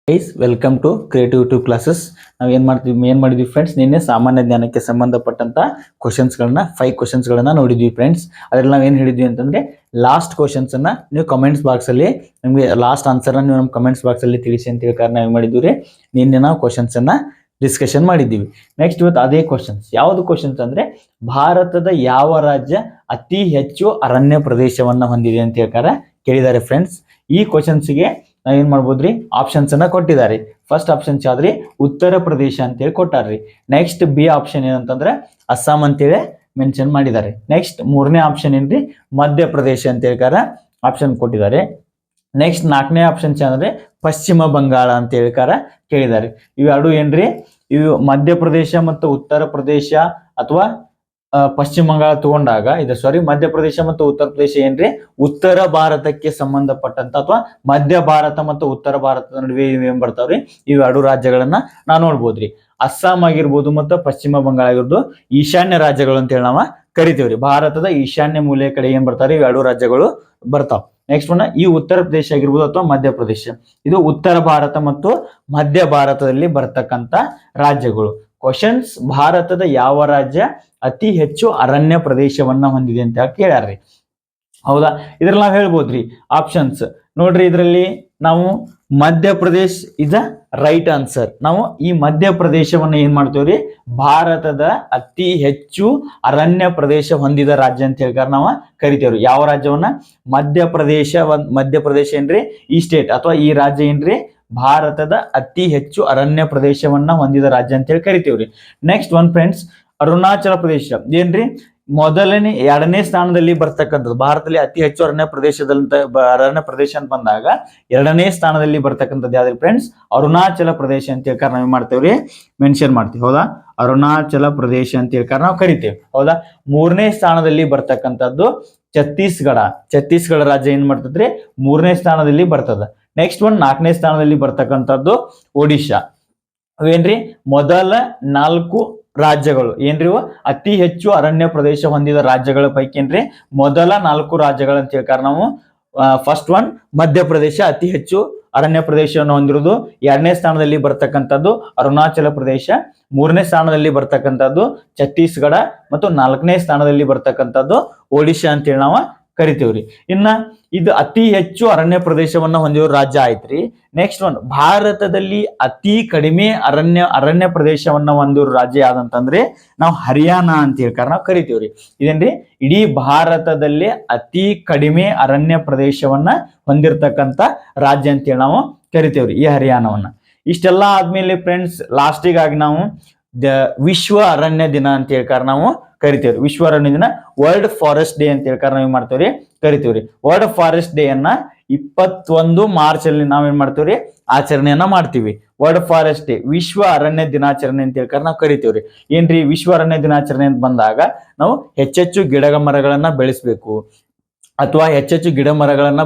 Guys welcome to creative tube classes. ನಾವು ಏನು ಮಾಡಿದ್ವಿ ಫ್ರೆಂಡ್ಸ್, ನಿನ್ನೆ ಸಾಮಾನ್ಯ ಜ್ಞಾನಕ್ಕೆ ಸಂಬಂಧಪಟ್ಟಂತ ಕ್ವಶನ್ಸ್ಗಳನ್ನ 5 ಕ್ವಶನ್ಸ್ಗಳನ್ನ ನೋಡಿದ್ವಿ ಫ್ರೆಂಡ್ಸ್. ಅದ್ರಲ್ಲಿ ನಾವು ಏನು ಹೇಳಿದ್ವಿ ಅಂತಂದ್ರೆ, ಲಾಸ್ಟ್ ಕ್ವಶನ್ಸನ್ನು ನೀವು ಕಮೆಂಟ್ಸ್ ಬಾಕ್ಸಲ್ಲಿ ನಿಮಗೆ ಲಾಸ್ಟ್ ಆನ್ಸರ್ನ ನೀವು ನಮ್ಮ ಕಮೆಂಟ್ಸ್ ಬಾಕ್ಸಲ್ಲಿ ತಿಳಿಸಿ ಅಂತ ಹೇಳಿ ನಾವು ಏನು ಮಾಡಿದ್ವಿ ರೀ, ನಿನ್ನೆ ನಾವು ಕ್ವಶನ್ಸನ್ನು ಡಿಸ್ಕಷನ್ ಮಾಡಿದ್ದೀವಿ. ನೆಕ್ಸ್ಟ್ ಇವತ್ತು ಅದೇ ಕ್ವಶನ್ಸ್. ಯಾವುದು ಕ್ವಶನ್ಸ್ ಅಂದರೆ, ಭಾರತದ ಯಾವ ರಾಜ್ಯ ಅತಿ ಹೆಚ್ಚು ಅರಣ್ಯ ಪ್ರದೇಶವನ್ನು ಹೊಂದಿದೆ ಅಂತ ಹೇಳ್ತಾರೆ ಕೇಳಿದ್ದಾರೆ ಫ್ರೆಂಡ್ಸ್. ಈ ಕ್ವಶನ್ಸ್ಗೆ ನಾವೇನು ಮಾಡ್ಬೋದ್ರಿ, ಆಪ್ಷನ್ಸ್ ಅನ್ನ ಕೊಟ್ಟಿದ್ದಾರೆ. ಫಸ್ಟ್ ಆಪ್ಷನ್ಸ್ ಯಾವ್ದ್ರಿ, ಉತ್ತರ ಪ್ರದೇಶ ಅಂತೇಳಿ ಕೊಟ್ಟಾರ್ರಿ. ನೆಕ್ಸ್ಟ್ ಬಿ ಆಪ್ಷನ್ ಏನಂತಂದ್ರೆ ಅಸ್ಸಾಂ ಅಂತೇಳಿ ಮೆನ್ಷನ್ ಮಾಡಿದ್ದಾರೆ. ನೆಕ್ಸ್ಟ್ ಮೂರನೇ ಆಪ್ಷನ್ ಏನ್ರಿ, ಮಧ್ಯಪ್ರದೇಶ ಅಂತ ಹೇಳ್ಕಾರ ಆಪ್ಷನ್ ಕೊಟ್ಟಿದ್ದಾರೆ. ನೆಕ್ಸ್ಟ್ 4ನೇ ಆಪ್ಷನ್ ಅಂದ್ರೆ ಪಶ್ಚಿಮ ಬಂಗಾಳ ಅಂತ ಹೇಳ್ಕಾರ ಕೇಳಿದ್ದಾರೆ. ಇವೆರಡು ಏನ್ರಿ, ಇವು ಮಧ್ಯಪ್ರದೇಶ ಮತ್ತು ಉತ್ತರ ಪ್ರದೇಶ ಅಥವಾ ಪಶ್ಚಿಮ ಬಂಗಾಳ ತಗೊಂಡಾಗ ಮಧ್ಯಪ್ರದೇಶ ಮತ್ತು ಉತ್ತರ ಪ್ರದೇಶ ಏನ್ರಿ, ಉತ್ತರ ಭಾರತಕ್ಕೆ ಸಂಬಂಧಪಟ್ಟಂತ ಅಥವಾ ಮಧ್ಯ ಭಾರತ ಮತ್ತು ಉತ್ತರ ಭಾರತದ ನಡುವೆ ಏನ್ ಬರ್ತಾವ್ರಿ, ಇವೆರಡು ರಾಜ್ಯಗಳನ್ನ ನಾವು ನೋಡ್ಬೋದ್ರಿ. ಅಸ್ಸಾಂ ಆಗಿರ್ಬೋದು ಮತ್ತು ಪಶ್ಚಿಮ ಬಂಗಾಳ ಆಗಿರ್ಬೋದು ಈಶಾನ್ಯ ರಾಜ್ಯಗಳು ಅಂತ ಹೇಳಿ ನಾವು ಕರಿತೀವ್ರಿ. ಭಾರತದ ಈಶಾನ್ಯ ಮೂಲೆಯ ಕಡೆ ಏನ್ ಬರ್ತಾವ್ರಿ, ಇವೆರಡು ರಾಜ್ಯಗಳು ಬರ್ತಾವ. ನೆಕ್ಸ್ಟ್ ಒನ್, ಈ ಉತ್ತರ ಪ್ರದೇಶ ಆಗಿರ್ಬೋದು ಅಥವಾ ಮಧ್ಯಪ್ರದೇಶ, ಇದು ಉತ್ತರ ಭಾರತ ಮತ್ತು ಮಧ್ಯ ಭಾರತದಲ್ಲಿ ಬರ್ತಕ್ಕಂತ ರಾಜ್ಯಗಳು. ಕ್ವಶನ್ಸ್, ಭಾರತದ ಯಾವ ರಾಜ್ಯ ಅತಿ ಹೆಚ್ಚು ಅರಣ್ಯ ಪ್ರದೇಶವನ್ನ ಹೊಂದಿದೆ ಅಂತ ಕೇಳ್ಯಾರ್ರಿ. ಹೌದಾ, ಇದ್ರಲ್ಲಿ ನಾವು ಹೇಳ್ಬೋದ್ರಿ ಆಪ್ಷನ್ಸ್ ನೋಡ್ರಿ. ಇದರಲ್ಲಿ ನಾವು Madhya Pradesh is a right answer. ನಾವು ಈ ಮಧ್ಯಪ್ರದೇಶವನ್ನ ಏನ್ ಮಾಡ್ತೇವ್ರಿ, ಭಾರತದ ಅತಿ ಹೆಚ್ಚು ಅರಣ್ಯ ಪ್ರದೇಶ ಹೊಂದಿದ ರಾಜ್ಯ ಅಂತ ಹೇಳ್ಕಾರ ನಾವು ಕರಿತೇವ್ರಿ. ಯಾವ ರಾಜ್ಯವನ್ನ, ಮಧ್ಯಪ್ರದೇಶ ಏನ್ರಿ, ಈ ಸ್ಟೇಟ್ ಅಥವಾ ಈ ರಾಜ್ಯ ಏನ್ರಿ, ಭಾರತದ ಅತಿ ಹೆಚ್ಚು ಅರಣ್ಯ ಪ್ರದೇಶವನ್ನ ಹೊಂದಿದ ರಾಜ್ಯ ಅಂತ ಹೇಳಿ ಕರಿತೀವ್ರಿ. Next one friends, Arunachal Pradesh ಏನ್ರಿ, ಎರಡನೇ ಸ್ಥಾನದಲ್ಲಿ ಬರ್ತಕ್ಕಂಥದ್ದು. ಭಾರತದಲ್ಲಿ ಅತಿ ಹೆಚ್ಚು ಅರಣ್ಯ ಪ್ರದೇಶ ಅಂತ ಬಂದಾಗ ಎರಡನೇ ಸ್ಥಾನದಲ್ಲಿ ಬರ್ತಕ್ಕಂಥದ್ದು ಯಾವ್ದು ಫ್ರೆಂಡ್ಸ್, ಅರುಣಾಚಲ ಪ್ರದೇಶ ಅಂತ ಹೇಳ್ಕಾರ ನಾವ್ ಮಾಡ್ತೇವ್ರಿ, ಮೆನ್ಷನ್ ಮಾಡ್ತೀವಿ. ಹೌದಾ, ಅರುಣಾಚಲ ಪ್ರದೇಶ ಅಂತ ಹೇಳ್ಕಾರ ನಾವು ಕರಿತೇವೆ. ಹೌದಾ, 3ನೇ ಸ್ಥಾನದಲ್ಲಿ ಬರ್ತಕ್ಕಂಥದ್ದು ಛತ್ತೀಸ್ಗಢ ರಾಜ್ಯ ಏನ್ ಮಾಡ್ತದ್ರಿ, 3ನೇ ಸ್ಥಾನದಲ್ಲಿ ಬರ್ತದ. ನೆಕ್ಸ್ಟ್ ಒನ್, 4ನೇ ಸ್ಥಾನದಲ್ಲಿ ಬರ್ತಕ್ಕಂಥದ್ದು ಒಡಿಶಾ. ಅವೇನ್ರಿ, ಮೊದಲ 4 ರಾಜ್ಯಗಳು ಏನ್ರಿ, ಅತಿ ಹೆಚ್ಚು ಅರಣ್ಯ ಪ್ರದೇಶ ಹೊಂದಿದ ರಾಜ್ಯಗಳ ಪೈಕಿ ಏನ್ರಿ, ಮೊದಲ 4 ರಾಜ್ಯಗಳು ಅಂತ ಹೇಳ್ಕಾರ ನಾವು. ಫಸ್ಟ್ ಒನ್ ಮಧ್ಯಪ್ರದೇಶ ಅತಿ ಹೆಚ್ಚು ಅರಣ್ಯ ಪ್ರದೇಶವನ್ನು ಹೊಂದಿರುವುದು, 2ನೇ ಸ್ಥಾನದಲ್ಲಿ ಬರ್ತಕ್ಕಂಥದ್ದು ಅರುಣಾಚಲ ಪ್ರದೇಶ, 3ನೇ ಸ್ಥಾನದಲ್ಲಿ ಬರ್ತಕ್ಕಂಥದ್ದು ಛತ್ತೀಸ್ಗಢ ಮತ್ತು 4ನೇ ಸ್ಥಾನದಲ್ಲಿ ಬರ್ತಕ್ಕಂಥದ್ದು ಒಡಿಶಾ ಅಂತೇಳಿ ನಾವು ಕರಿತೀವ್ರಿ. ಇನ್ನ ಇದು ಅತಿ ಹೆಚ್ಚು ಅರಣ್ಯ ಪ್ರದೇಶವನ್ನ ಹೊಂದಿರೋ ರಾಜ್ಯ ಆಯ್ತ್ರಿ. ನೆಕ್ಸ್ಟ್ ಒನ್, ಭಾರತದಲ್ಲಿ ಅತಿ ಕಡಿಮೆ ಅರಣ್ಯ ಪ್ರದೇಶವನ್ನ ಹೊಂದಿರೋ ರಾಜ್ಯ ಯಾವ್ದಂತಂದ್ರೆ ನಾವು ಹರಿಯಾಣ ಅಂತ ಹೇಳ್ಕಾರ ನಾವು ಕರಿತೀವ್ರಿ. ಇದೇನ್ರಿ, ಇಡೀ ಭಾರತದಲ್ಲಿ ಅತಿ ಕಡಿಮೆ ಅರಣ್ಯ ಪ್ರದೇಶವನ್ನ ಹೊಂದಿರತಕ್ಕಂತ ರಾಜ್ಯ ಅಂತೇಳಿ ನಾವು ಕರಿತೀವ್ರಿ ಈ ಹರಿಯಾಣವನ್ನ. ಇಷ್ಟೆಲ್ಲ ಆದ್ಮೇಲೆ ಫ್ರೆಂಡ್ಸ್, ಲಾಸ್ಟಿಗಾಗಿ ನಾವು ವಿಶ್ವ ಅರಣ್ಯ ದಿನ ಅಂತ ಹೇಳ್ಕಾರ ನಾವು ಕರಿತೇವ್ರಿ. ವಿಶ್ವ ಅರಣ್ಯ ದಿನ, ವರ್ಲ್ಡ್ ಫಾರೆಸ್ಟ್ ಡೇ ಅಂತ ಹೇಳ್ಕಾರ ನಾವ್ ಮಾಡ್ತೇವ್ರಿ, ಕರಿತೀವ್ರಿ. ವರ್ಲ್ಡ್ ಫಾರೆಸ್ಟ್ ಡೇ ಅನ್ನ 21 ಮಾರ್ಚ್ ಅಲ್ಲಿ ನಾವೇನ್ ಮಾಡ್ತೇವ್ರಿ, ಆಚರಣೆಯನ್ನ ಮಾಡ್ತೀವಿ. ವರ್ಲ್ಡ್ ಫಾರೆಸ್ಟ್ ಡೇ, ವಿಶ್ವ ಅರಣ್ಯ ದಿನಾಚರಣೆ ಅಂತ ಹೇಳ್ಕಾರ ನಾವು ಕರಿತೀವ್ರಿ. ಏನ್ರಿ, ವಿಶ್ವ ಅರಣ್ಯ ದಿನಾಚರಣೆ ಅಂತ ಬಂದಾಗ ನಾವು ಹೆಚ್ಚೆಚ್ಚು ಗಿಡ ಮರಗಳನ್ನ ಬೆಳೆಸಬೇಕು ಅಥವಾ ಹೆಚ್ಚೆಚ್ಚು ಗಿಡ ಮರಗಳನ್ನ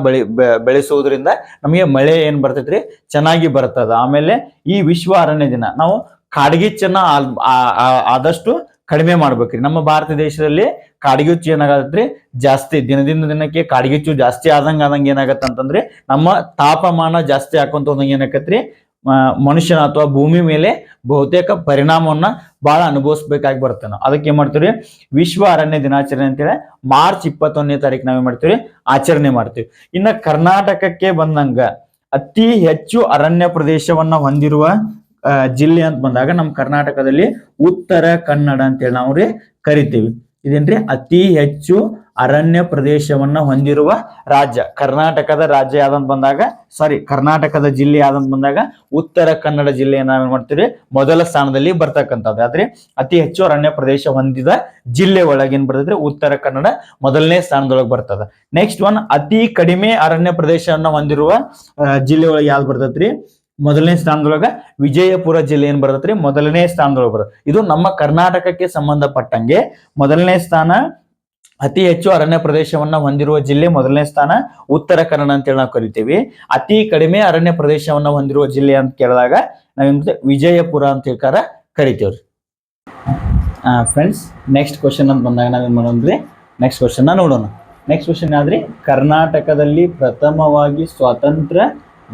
ಬೆಳೆಸುವುದರಿಂದ ನಮಗೆ ಮಳೆ ಏನ್ ಬರ್ತೈತ್ರಿ, ಚೆನ್ನಾಗಿ ಬರ್ತದ. ಆಮೇಲೆ ಈ ವಿಶ್ವ ಅರಣ್ಯ ದಿನ ನಾವು ಕಾಡ್ಗಿಚ್ಚನ್ನ ಆದಷ್ಟು ಕಡಿಮೆ ಮಾಡ್ಬೇಕ್ರಿ. ನಮ್ಮ ಭಾರತ ದೇಶದಲ್ಲಿ ಕಾಡ್ಗಿಚ್ಚು ಏನಾಗತ್ರಿ, ಜಾಸ್ತಿ ದಿನದಿಂದ ದಿನಕ್ಕೆ ಕಾಡ್ಗಿಚ್ಚು ಜಾಸ್ತಿ ಆದಂಗ ಏನಾಗತ್ತ ಅಂತಂದ್ರೆ, ನಮ್ಮ ತಾಪಮಾನ ಜಾಸ್ತಿ ಹಾಕೊಂತ ಹೋದಂಗ ಏನಾಗತ್ರಿ, ಮನುಷ್ಯನ ಅಥವಾ ಭೂಮಿ ಮೇಲೆ ಬಹುತೇಕ ಪರಿಣಾಮವನ್ನ ಬಹಳ ಅನುಭವಿಸ್ಬೇಕಾಗಿ ಬರ್ತೇವೆ. ಅದಕ್ಕೆ ಏನ್ ಮಾಡ್ತೀವಿ, ವಿಶ್ವ ಅರಣ್ಯ ದಿನಾಚರಣೆ ಅಂತೇಳಿ ಮಾರ್ಚ್ 21ನೇ ತಾರೀಕು ನಾವೇನ್ ಮಾಡ್ತೀವಿ, ಆಚರಣೆ ಮಾಡ್ತೀವಿ. ಇನ್ನ ಕರ್ನಾಟಕಕ್ಕೆ ಬಂದಂಗ ಅತಿ ಹೆಚ್ಚು ಅರಣ್ಯ ಪ್ರದೇಶವನ್ನ ಹೊಂದಿರುವ ಜಿಲ್ಲೆ ಅಂತ ಬಂದಾಗ ನಮ್ಮ ಕರ್ನಾಟಕದಲ್ಲಿ ಉತ್ತರ ಕನ್ನಡ ಅಂತೇಳಿ ನಾವು ಕರಿತೀವಿ. ಇದೇನ್ರಿ, ಅತಿ ಹೆಚ್ಚು ಅರಣ್ಯ ಪ್ರದೇಶವನ್ನ ಹೊಂದಿರುವ ರಾಜ್ಯ. ಕರ್ನಾಟಕದ ರಾಜ್ಯ ಯಾವ್ದಂತ ಬಂದಾಗ ಕರ್ನಾಟಕದ ಜಿಲ್ಲೆ ಯಾವ್ದಂತ ಬಂದಾಗ ಉತ್ತರ ಕನ್ನಡ ಜಿಲ್ಲೆಯನ್ನ ನಾವೇನ್ ಮಾಡ್ತೀವಿ, ಮೊದಲ ಸ್ಥಾನದಲ್ಲಿ ಬರ್ತಕ್ಕಂಥದ್ದು. ಆದ್ರೆ ಅತಿ ಹೆಚ್ಚು ಅರಣ್ಯ ಪ್ರದೇಶ ಹೊಂದಿದ ಜಿಲ್ಲೆ ಒಳಗೆ ಏನ್ ಬರ್ತೈತ್ರಿ, ಉತ್ತರ ಕನ್ನಡ ಮೊದಲನೇ ಸ್ಥಾನದೊಳಗೆ ಬರ್ತದ. ನೆಕ್ಸ್ಟ್ ಒನ್, ಅತಿ ಕಡಿಮೆ ಅರಣ್ಯ ಪ್ರದೇಶವನ್ನ ಹೊಂದಿರುವ ಜಿಲ್ಲೆ ಒಳಗೆ ಯಾವ್ದು ಬರ್ತೈತ್ರಿ, ಮೊದಲನೇ ಸ್ಥಾನದೊಳಗ ವಿಜಯಪುರ ಜಿಲ್ಲೆ ಏನ್ ಬರ್ತೈತ್ರಿ, ಮೊದಲನೇ ಸ್ಥಾನದೊಳಗೆ ಬರುತ್ತೆ. ಇದು ನಮ್ಮ ಕರ್ನಾಟಕಕ್ಕೆ ಸಂಬಂಧಪಟ್ಟಂಗೆ ಮೊದಲನೇ ಸ್ಥಾನ. ಅತಿ ಹೆಚ್ಚು ಅರಣ್ಯ ಪ್ರದೇಶವನ್ನ ಹೊಂದಿರುವ ಜಿಲ್ಲೆ ಮೊದಲನೇ ಸ್ಥಾನ ಉತ್ತರ ಕನ್ನಡ ಅಂತೇಳಿ ನಾವು ಕರಿತೀವಿ. ಅತಿ ಕಡಿಮೆ ಅರಣ್ಯ ಪ್ರದೇಶವನ್ನ ಹೊಂದಿರುವ ಜಿಲ್ಲೆ ಅಂತ ಕೇಳಿದಾಗ ನಾವೇನ್ ವಿಜಯಪುರ ಅಂತ ಹೇಳ್ಕಾರ ಕರಿತೀವ್ರಿ. ಫ್ರೆಂಡ್ಸ್, ನೆಕ್ಸ್ಟ್ ಕ್ವಶನ್ ಅಂತ ಬಂದಾಗ ನಾವೇನ್ ಮಾಡೋದ್ರಿ, ನೆಕ್ಸ್ಟ್ ಕ್ವಶನ್ ನೋಡೋಣ. ನೆಕ್ಸ್ಟ್ ಕ್ವಶನ್ ಆದ್ರಿ, ಕರ್ನಾಟಕದಲ್ಲಿ ಪ್ರಥಮವಾಗಿ ಸ್ವಾತಂತ್ರ್ಯ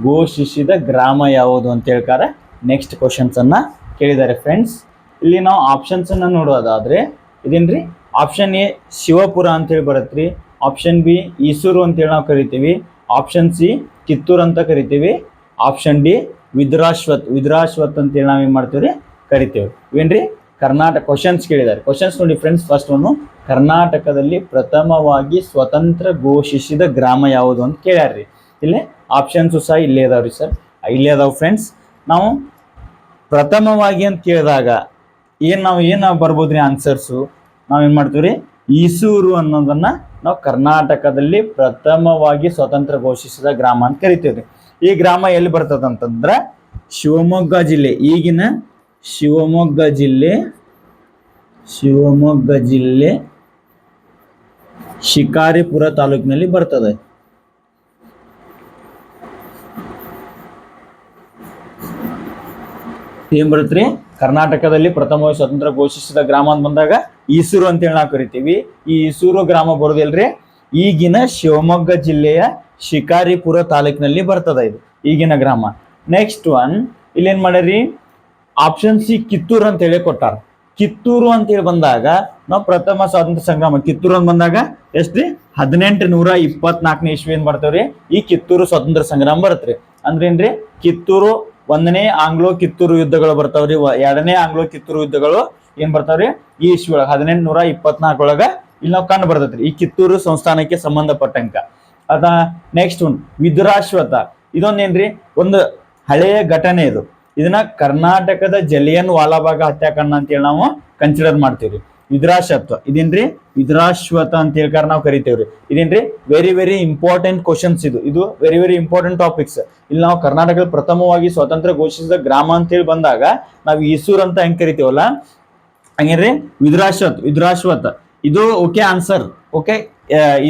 ಘೋಷಿಸಿದ ಗ್ರಾಮ ಯಾವುದು ಅಂತ ಹೇಳ್ತಾರೆ. ನೆಕ್ಸ್ಟ್ ಕ್ವಶನ್ಸ್ ಅನ್ನ ಕೇಳಿದ್ದಾರೆ ಫ್ರೆಂಡ್ಸ್. ಇಲ್ಲಿ ನಾವು ಆಪ್ಷನ್ಸ್ ಅನ್ನ ನೋಡೋದಾದ್ರೆ ಇದೇನ್ರಿ, ಆಪ್ಷನ್ ಎ ಶಿವಪುರ ಅಂತೇಳಿ ಬರುತ್ತ್ರಿ, ಆಪ್ಷನ್ ಬಿ ಈಸೂರು ಅಂತೇಳಿ ನಾವು ಕರಿತೀವಿ, ಆಪ್ಷನ್ ಸಿ ಕಿತ್ತೂರು ಅಂತ ಕರಿತೀವಿ, ಆಪ್ಷನ್ ಡಿ ವಿದ್ರಾಶ್ವತ್ ಅಂತೇಳಿ ನಾವು ಏನು ಮಾಡ್ತೀವಿ ಕರಿತೀವಿ. ಇವೇನ್ರಿ ಕರ್ನಾಟಕ ಕ್ವಶನ್ಸ್ ಕೇಳಿದ್ದಾರೆ. ಕ್ವಶನ್ಸ್ ನೋಡಿ ಫ್ರೆಂಡ್ಸ್, ಫಸ್ಟ್ ಒಂದು ಕರ್ನಾಟಕದಲ್ಲಿ ಪ್ರಥಮವಾಗಿ ಸ್ವತಂತ್ರ ಘೋಷಿಸಿದ ಗ್ರಾಮ ಯಾವುದು ಅಂತ ಕೇಳ್ಯಾರ್ರಿ. ಇಲ್ಲಿ ಆಪ್ಷನ್ಸು ಸಹ ಇಲ್ಲೇ ಅದಾವ್ರಿ ಸರ್, ಇಲ್ಲೇ ಅದಾವ ಫ್ರೆಂಡ್ಸ್. ನಾವು ಪ್ರಥಮವಾಗಿ ಅಂತ ಕೇಳಿದಾಗ ಏನು ಬರ್ಬೋದ್ರಿ ಆನ್ಸರ್ಸು, ನಾವೇನು ಮಾಡ್ತೀವಿ ರೀ, ಈಸೂರು ಅನ್ನೋದನ್ನ ನಾವು ಕರ್ನಾಟಕದಲ್ಲಿ ಪ್ರಥಮವಾಗಿ ಸ್ವತಂತ್ರ ಘೋಷಿಸಿದ ಗ್ರಾಮ ಅಂತ ಕರಿತೀವಿ. ಈ ಗ್ರಾಮ ಎಲ್ಲಿ ಬರ್ತದಂತಂದ್ರೆ ಶಿವಮೊಗ್ಗ ಜಿಲ್ಲೆ, ಈಗಿನ ಶಿವಮೊಗ್ಗ ಜಿಲ್ಲೆ ಶಿಕಾರಿಪುರ ತಾಲೂಕಿನಲ್ಲಿ ಬರ್ತದೆ. ಏನ್ ಬರುತ್ತ್ರಿ, ಕರ್ನಾಟಕದಲ್ಲಿ ಪ್ರಥಮವಾಗಿ ಸ್ವತಂತ್ರ ಘೋಷಿಸಿದ ಗ್ರಾಮ ಅಂತ ಬಂದಾಗ ಈಸೂರು ಅಂತೇಳಿ ನಾವು ಕರಿತೀವಿ. ಈ ಈಸೂರು ಗ್ರಾಮ ಬರೋದಿಲ್ರಿ, ಈಗಿನ ಶಿವಮೊಗ್ಗ ಜಿಲ್ಲೆಯ ಶಿಕಾರಿಪುರ ತಾಲೂಕಿನಲ್ಲಿ ಬರ್ತದ ಇದು ಈಗಿನ ಗ್ರಾಮ. ನೆಕ್ಸ್ಟ್ ಒನ್ ಇಲ್ಲಿ ಏನ್ ಮಾಡ್ಯಾರಿ, ಆಪ್ಷನ್ ಸಿ ಕಿತ್ತೂರು ಅಂತ ಹೇಳಿ ಕೊಟ್ಟಾರ. ಕಿತ್ತೂರು ಅಂತೇಳಿ ಬಂದಾಗ ನಾವು ಪ್ರಥಮ ಸ್ವಾತಂತ್ರ್ಯ ಸಂಗ್ರಾಮ ಕಿತ್ತೂರು ಅಂತ ಬಂದಾಗ ಎಷ್ಟ್ರಿ, 1824ನೇ ಇಸ್ವಿ ಏನ್ ಬರ್ತವ್ರಿ, ಈ ಕಿತ್ತೂರು ಸ್ವಾತಂತ್ರ್ಯ ಸಂಗ್ರಾಮ ಬರುತ್ತ್ರಿ. ಅಂದ್ರೇನ್ರಿ, ಕಿತ್ತೂರು 1ನೇ ಆಂಗ್ಲೋ ಕಿತ್ತೂರು ಯುದ್ಧಗಳು ಬರ್ತಾವ್ರಿ, 2ನೇ ಆಂಗ್ಲೋ ಕಿತ್ತೂರು ಯುದ್ಧಗಳು ಏನ್ ಬರ್ತಾವ್ರಿ ಈ ಇಸ್ವಿ ಒಳಗ 1824 ಒಳಗ ಇಲ್ಲಿ ನಾವು ಕಂಡು ಬರ್ತೈತ್ರಿ ಈ ಕಿತ್ತೂರು ಸಂಸ್ಥಾನಕ್ಕೆ ಸಂಬಂಧಪಟ್ಟಂಕ. ಅದ ನೆಕ್ಸ್ಟ್ ಒನ್ ವಿದುರಾಶ್ವತ, ಇದೊಂದೇನ್ರಿ, ಒಂದು ಹಳೆಯ ಘಟನೆ ಇದು. ಇದನ್ನ ಕರ್ನಾಟಕದ ಜಲಿಯನ್ ವಾಲಾಬಾಗ್ ಹತ್ಯಾಕಾಂಡ ಅಂತೇಳಿ ನಾವು ಕನ್ಸಿಡರ್ ಮಾಡ್ತೀವ್ರಿ. ಇದೇನ್ರಿ ವಿದುರಾಶ್ವತ ಅಂತ ಹೇಳ್ಕಾರ ನಾವು ಕರಿತೇವ್ರಿ. ಇದೇನ್ರಿ ವೆರಿ ವೆರಿ ಇಂಪಾರ್ಟೆಂಟ್ ಕ್ವಶನ್ಸ್, ಇದು ವೆರಿ ವೆರಿ ಇಂಪಾರ್ಟೆಂಟ್ ಟಾಪಿಕ್ಸ್. ಇಲ್ಲಿ ನಾವು ಕರ್ನಾಟಕದ ಪ್ರಥಮವಾಗಿ ಸ್ವಾತಂತ್ರ್ಯ ಘೋಷಿಸಿದ ಗ್ರಾಮ ಅಂತೇಳಿ ಬಂದಾಗ ನಾವು ಈಸೂರು ಅಂತ ಹೆಂಗ್ ಕರಿತೀವಲ್ಲ ಹಂಗೇನ್ರಿ ವಿದುರಾಶ್ವತ ಇದು ಓಕೆ ಆನ್ಸರ್. ಓಕೆ,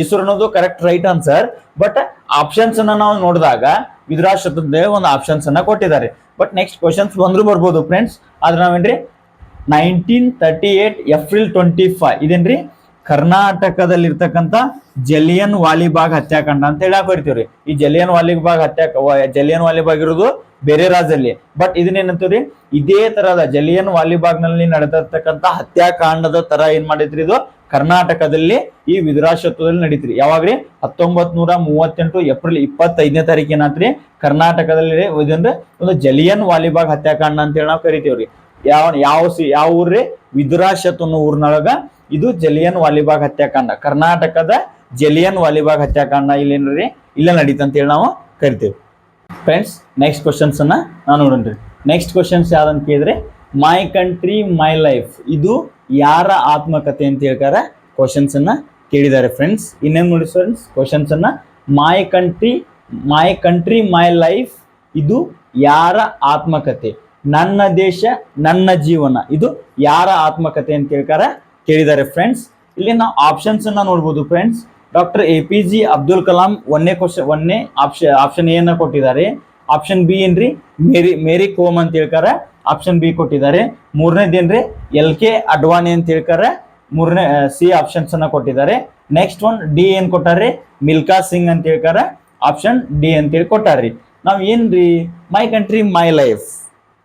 ಈಸೂರು ಅನ್ನೋದು correct right answer. But options ಅನ್ನ ನಾವು ನೋಡಿದಾಗ ವಿದುರಾಶ್ವತದ ಒಂದು ಆಪ್ಷನ್ಸ್ ಅನ್ನ ಕೊಟ್ಟಿದ್ದಾರೆ. ಬಟ್ ನೆಕ್ಸ್ಟ್ ಕ್ವಶನ್ಸ್ ಬಂದ್ರು ಬರ್ಬೋದು ಫ್ರೆಂಡ್ಸ್. ಆದ್ರೆ ನಾವೇನ್ರಿ 1938 ಏಪ್ರಿಲ್ 25 ಇದೇನ್ರಿ ಕರ್ನಾಟಕದಲ್ಲಿರ್ತಕ್ಕಂಥ ಜಲಿಯನ್ ವಾಲಿಬಾಗ್ ಹತ್ಯಾಕಾಂಡ ಅಂತ ಹೇಳಿ ಕರಿತೀವ್ರಿ. ಈ ಜಲಿಯನ್ ವಾಲಿಬಾಗ್ ಇರೋದು ಬೇರೆ ರಾಜ್ಯದಲ್ಲಿ, ಬಟ್ ಇದನ್ನೇನಂತೀವ್ರಿ, ಇದೇ ತರಹದ ಜಲಿಯನ್ ವಾಲಿಬಾಗ್ ನಲ್ಲಿ ನಡೆದಿರ್ತಕ್ಕಂಥ ಹತ್ಯಾಕಾಂಡದ ತರ ಏನ್ ಮಾಡಿದ್ರಿ, ಇದು ಕರ್ನಾಟಕದಲ್ಲಿ ಈ ವಿದುರಾಶ್ವತ್ವದಲ್ಲಿ ನಡೀತ್ರಿ. ಯಾವಾಗ್ರಿ 1938 ಏಪ್ರಿಲ್ 25ನೇ ತಾರೀಕು ಏನಾತ್ರಿ ಕರ್ನಾಟಕದಲ್ಲಿ ಒಂದು ಜಲಿಯನ್ ವಾಲಿಬಾಗ್ ಹತ್ಯಾಕಾಂಡ ಅಂತ ಹೇಳಿ ನಾವು ಕರಿತೀವ್ರಿ. ಯಾವ ಊರ್ರಿ, ವಿದುರಾಶ್ವತ್ ಅನ್ನೋ ಊರಿನೊಳಗ ಇದು ಜಲಿಯನ್ ವಾಲಿಬಾಗ್ ಹತ್ಯಾಕಾಂಡ, ಕರ್ನಾಟಕದ ಜಲಿಯನ್ ವಾಲಿಬಾಗ್ ಹತ್ಯಾಕಾಂಡ ಇಲ್ಲೇನ್ರಿ ಇಲ್ಲ ನಡೀತ ಅಂತ ಹೇಳಿ ನಾವು ಕರಿತೀವಿ ಫ್ರೆಂಡ್ಸ್. ನೆಕ್ಸ್ಟ್ ಕ್ವಶನ್ಸ್ ಅನ್ನ ನಾವು ನೋಡೋಣ್ರಿ. ನೆಕ್ಸ್ಟ್ ಕ್ವಶನ್ಸ್ ಯಾವ್ದಂತ ಕೇಳಿದ್ರೆ ಮೈ ಕಂಟ್ರಿ ಮೈ ಲೈಫ್, ಇದು ಯಾರ ಆತ್ಮಕಥೆ ಅಂತ ಹೇಳ್ಕಾರ ಕ್ವಶನ್ಸ್ ಅನ್ನ ಕೇಳಿದ್ದಾರೆ ಫ್ರೆಂಡ್ಸ್. ಇನ್ನೇನು ನೋಡಿ ಫ್ರೆಂಡ್ಸ್, ಕ್ವಶನ್ಸ್ ಅನ್ನ ಮೈ ಕಂಟ್ರಿ ಮೈ ಲೈಫ್ ಇದು ಯಾರ ಆತ್ಮಕಥೆ, ನನ್ನ ದೇಶ ನನ್ನ ಜೀವನ ಇದು ಯಾರ ಆತ್ಮಕಥೆ ಅಂತ ಹೇಳ್ಕಾರ ಕೇಳಿದ್ದಾರೆ ಫ್ರೆಂಡ್ಸ್. ಇಲ್ಲಿ ನಾವು ಆಪ್ಷನ್ಸ್ ಅನ್ನ ನೋಡ್ಬೋದು friends. Doctor APJ Abdul Kalam ಒಂದನೇ ಆಪ್ಷನ್ ಎ ಕೊಟ್ಟಿದ್ದಾರೆ. ಆಪ್ಷನ್ ಬಿ ಏನ್ರಿ ಮೇರಿ ಕೋಮ್ ಅಂತ ಹೇಳ್ಕಾರ ಆಪ್ಷನ್ ಬಿ ಕೊಟ್ಟಿದ್ದಾರೆ. ಮೂರನೇದೇನ್ರಿ LK ಅಡ್ವಾಣಿ ಅಂತ ಹೇಳ್ಕಾರ ಮೂರನೇ ಸಿ ಆಪ್ಷನ್ಸ್ ಅನ್ನ ಕೊಟ್ಟಿದ್ದಾರೆ. ನೆಕ್ಸ್ಟ್ ಒನ್ ಡಿ ಏನ್ ಕೊಟ್ಟಾರ್ರಿ, ಮಿಲ್ಕಾ ಸಿಂಗ್ ಅಂತ ಹೇಳ್ಕಾರ ಆಪ್ಷನ್ ಡಿ ಅಂತ ಹೇಳಿ ಕೊಟ್ಟಾರ್ರಿ. ನಾವ್ ಏನ್ರಿ my country my life,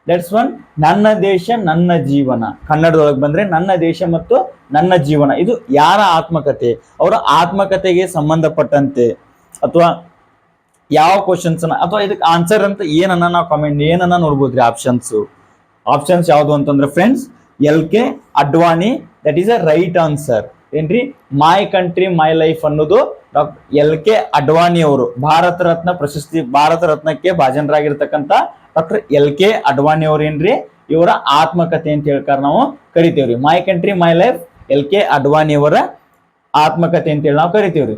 that's one ನನ್ನ ದೇಶ ನನ್ನ ಜೀವನ, ಕನ್ನಡದೊಳಗೆ ಬಂದ್ರೆ ನನ್ನ ದೇಶ ಮತ್ತು ನನ್ನ ಜೀವನ ಇದು ಯಾರ ಆತ್ಮಕಥೆ, ಅವರ ಆತ್ಮಕಥೆಗೆ ಸಂಬಂಧಪಟ್ಟಂತೆ ಅಥವಾ ಯಾವ ಕ್ವಶನ್ಸ್ ಅಥವಾ ಇದಕ್ಕೆ ಆನ್ಸರ್ ಅಂತ ಏನನ್ನ ನಾವು ಏನನ್ನ ನೋಡ್ಬೋದ್ರಿ. ಆಪ್ಷನ್ಸ್ ಯಾವುದು ಅಂತಂದ್ರೆ friends LK Advani, that is a right answer. ಏನ್ರಿ ಮೈ ಕಂಟ್ರಿ ಮೈ ಲೈಫ್ ಅನ್ನೋದು ಡಾಕ್ಟರ್ LK ಅಡ್ವಾಣಿ ಅವರು ಭಾರತ ರತ್ನಕ್ಕೆ ಭಾಜನರಾಗಿರ್ತಕ್ಕಂಥ ಡಾಕ್ಟರ್ LK ಅಡ್ವಾಣಿ ಅವ್ರು ಏನ್ರಿ ಇವರ ಆತ್ಮಕಥೆ ಅಂತ ಹೇಳ್ಕಾರ ನಾವು ಕರಿತೇವ್ರಿ. My country my life LK Advani ಅವರ ಆತ್ಮಕಥೆ ಅಂತೇಳಿ ನಾವು ಕರಿತೇವ್ರಿ.